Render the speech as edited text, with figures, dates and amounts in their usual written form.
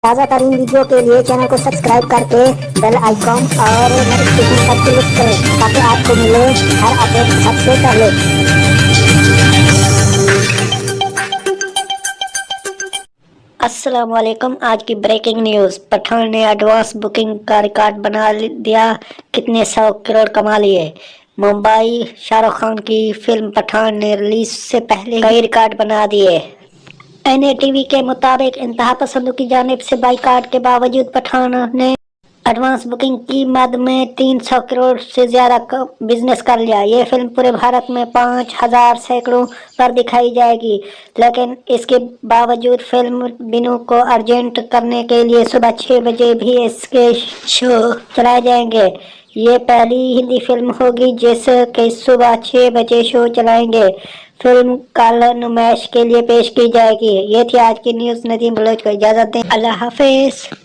تازہ ترین ویڈیو کے لیے چینل کو سبسکرائب کر کے بیل آئیکن اور نوٹیفکیشن پر کلک کریں تاکہ آپ کو ملے ہر اپڈیٹ سب سے پہلے۔ السلام علیکم۔ آج کی بریکنگ نیوز، پٹھان نے ایڈوانس بکنگ کا ریکارڈ بنا دیا، کتنے 100 کروڑ کما لیے۔ ممبئی، شاہ رخ خان کی فلم پٹھان نے ریلیز سے پہلے کئی ریکارڈ بنا دیے۔ این ڈی ٹی وی کے مطابق انتہا پسندوں کی جانب سے بائیکاٹ کے باوجود پٹھان نے ایڈوانس بکنگ کی مد میں 300 کروڑ سے زیادہ کا بزنس کر لیا۔ یہ فلم پورے بھارت میں 5000 سینٹروں پر دکھائی جائے گی، لیکن اس کے باوجود فلم بینوں کو ارجنٹ کرنے کے لیے صبح 6 بجے بھی اس کے شو چلائے جائیں گے۔ یہ پہلی ہندی فلم ہوگی جس کے صبح 6 بجے شو چلائیں گے۔ فلم کل نمائش کے لیے پیش کی جائے گی۔ یہ تھی آج کی نیوز۔ ندیم بلوچ کو اجازت دیں۔ اللہ حافظ۔